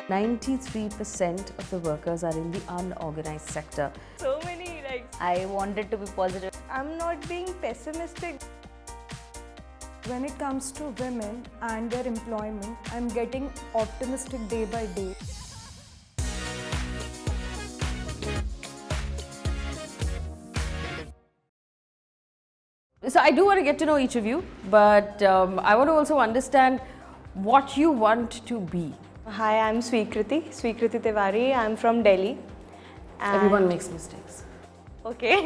93% of the workers are in the unorganized sector. So many I wanted to be positive. I'm not being pessimistic. When it comes to women and their employment, I'm getting optimistic day by day. So I do want to get to know each of you, but I want to also understand what you want to be. Hi, I'm Swikriti Tiwari. I'm from Delhi. Everyone makes mistakes. Okay.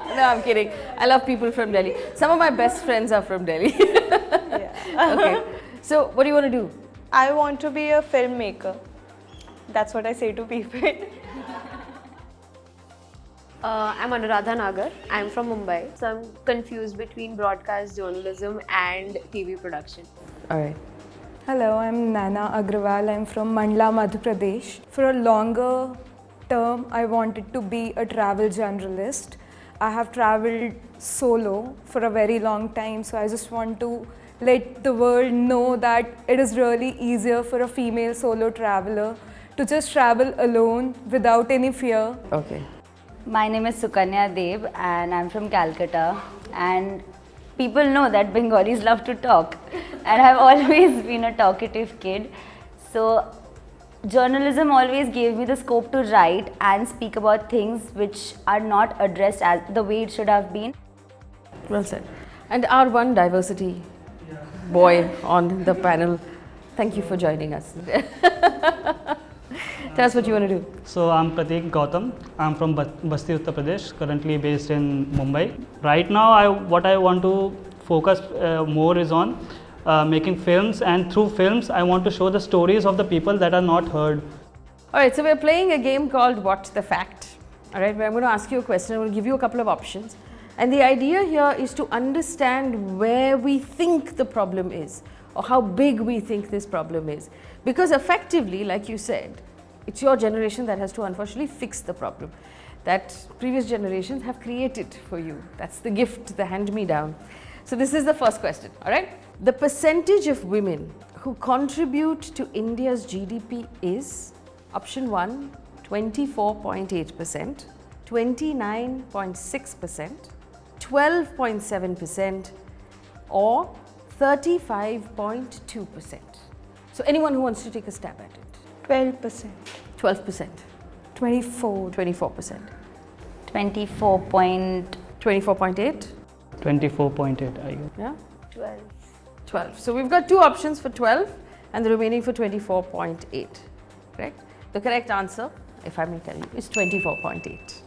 No, I'm kidding. I love people from Delhi. Some of my best friends are from Delhi. Yeah. Okay. So what do you want to do? I want to be a filmmaker. That's what I say to people. I'm ANURADHA Nagar. I'm from Mumbai. So I'm confused between broadcast journalism and TV production. All right. Hello, I'm Naina Agrawal. I'm from Mandla, Madhya Pradesh. For a longer term, I wanted to be a travel journalist. I have traveled solo for a very long time, so I just want to let the world know that it is really easier for a female solo traveler to just travel alone without any fear. Okay. My name is SUKANYA and I'm from Calcutta, and people know that Bengalis love to talk and I've always been a talkative kid. So journalism always gave me the scope to write and speak about things which are not addressed as the way it should have been. Well said. And our one diversity boy on the panel, thank you for joining us. Tell us what you want to do. So I'm Pratik Gautam. I'm from Basti, Uttar Pradesh, currently based in Mumbai. Right now, what I want to focus more is on making films, and through films, I want to show the stories of the people that are not heard. All right, so we're playing a game called What's the Fact? All right, where I'm going to ask you a question. I'm going to give you a couple of options. And the idea here is to understand where we think the problem is, or how big we think this problem is. Because effectively, like you said, it's your generation that has to unfortunately fix the problem that previous generations have created for you. That's the gift, the hand-me-down. So this is the first question, all right? The percentage of women who contribute to India's GDP is option 1, 24.8%, 29.6%, 12.7%, or 35.2%. So anyone who wants to take a stab at it? 12%. 12%. 24. 24%. 24.8. 24.8. 24.8, I guess. Yeah? 12. 12. So we've got two options for 12 and the remaining for 24.8. Correct? The correct answer, if I may tell you, is 24.8.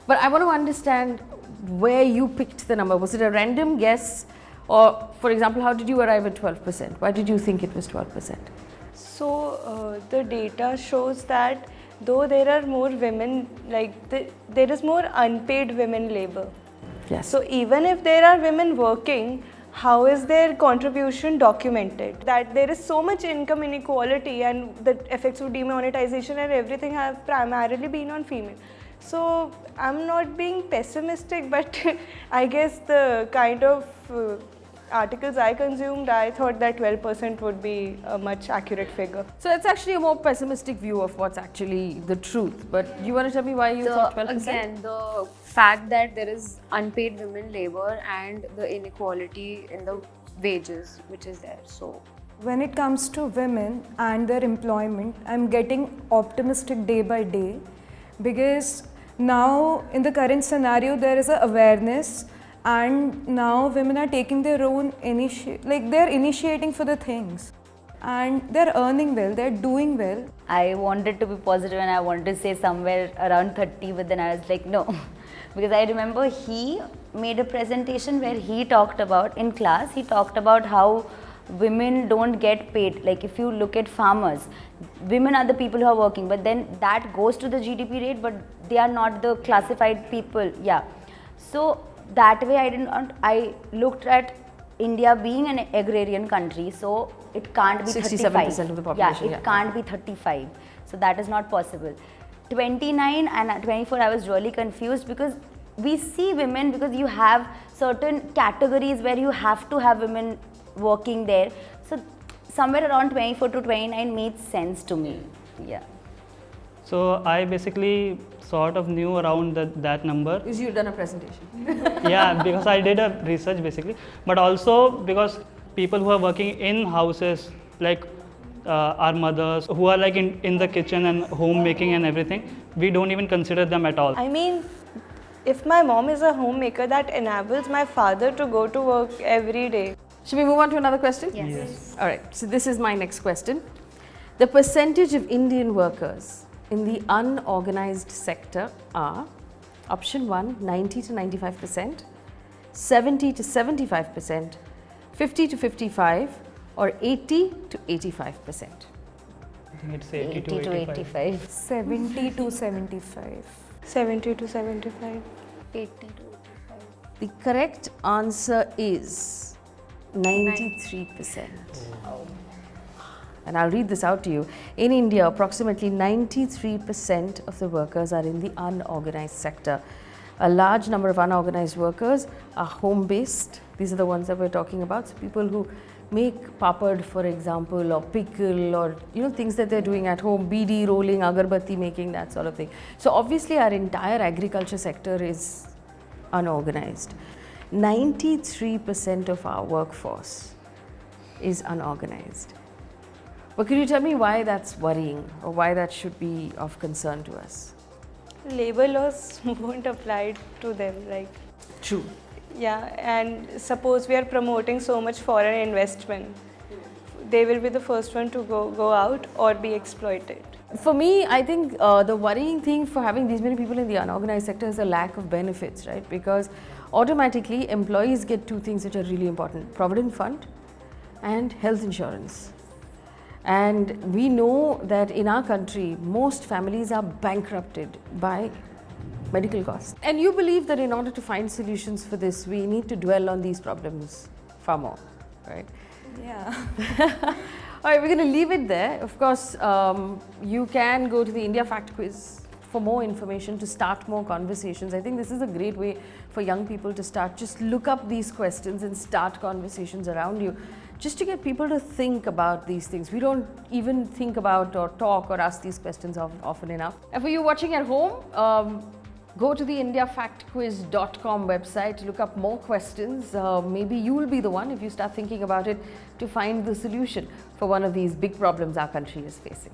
But I want to understand where you picked the number. Was it a random guess? Or, for example, how did you arrive at 12%? Why did you think it was 12%? So the data shows that though there are more women, there is more unpaid women labor. Yes. So even if there are women working, how is their contribution documented? That there is so much income inequality, and the effects of demonetization and everything have primarily been on female. So I'm not being pessimistic, but I guess the kind of articles I consumed, I thought that 12% would be a much accurate figure. So it's actually a more pessimistic view of what's actually the truth. But you want to tell me why you thought 12%? Again, the fact that there is unpaid women labor and the inequality in the wages which is there. So When it comes to women and their employment, I'm getting optimistic day by day, because now in the current scenario there is an awareness, and now women are taking their own they're initiating for the things, and they're earning well, they're doing well. I wanted to be positive and I wanted to say somewhere around 30, but then I was like, no. Because I remember he made a presentation where he talked about, in class, he talked about how women don't get paid. Like if you look at farmers, women are the people who are working, but then that goes to the GDP rate, but they are not the classified people. Yeah. So that way I looked at India being an agrarian country, so it can't be 67% of the population. Yeah, it can't be 35. So that is not possible. 29 and 24, I was really confused, because we see women, because you have certain categories where you have to have women working there. So somewhere around 24 to 29 made sense to me. Yeah. So I basically sort of knew around that number. Because you've done a presentation. Yeah, because I did a research basically, but also because people who are working in houses, like our mothers who are like in the kitchen and homemaking and everything, we don't even consider them at all. I mean, if my mom is a homemaker, that enables my father to go to work every day. Should we move on to another question? Yes. All right, so this is my next question. The percentage of Indian workers in the unorganized sector are option 1, 90 to 95%, 70 to 75%, 50 to 55, or 80 to 85%. I think it's 80 to 85. 70 to 75. 70 to 75. 80 to 85. The correct answer is 93%. And I'll read this out to you. In India, approximately 93% of the workers are in the unorganized sector. A large number of unorganized workers are home-based. These are the ones that we're talking about. So people who make papad, for example, or pickle, or things that they're doing at home, beedi rolling, agarbatti making, that sort of thing. So obviously our entire agriculture sector is unorganized. 93% of our workforce is unorganized. But could you tell me why that's worrying, or why that should be of concern to us? Labor laws won't apply to them, like. True. Yeah, and suppose we are promoting so much foreign investment, they will be the first one to go out or be exploited. For me, I think the worrying thing for having these many people in the unorganized sector is the lack of benefits, right? Because automatically employees get two things which are really important: provident fund and health insurance. And we know that in our country, most families are bankrupted by medical costs. And you believe that in order to find solutions for this, we need to dwell on these problems far more, right? Yeah. All right, we're going to leave it there. Of course, you can go to the India Fact Quiz for more information, to start more conversations. I think this is a great way for young people to start. Just look up these questions and start conversations around you, just to get people to think about these things. We don't even think about or talk or ask these questions often enough. And for you watching at home, go to the indiafactquiz.com website, look up more questions. Maybe you will be the one, if you start thinking about it, to find the solution for one of these big problems our country is facing.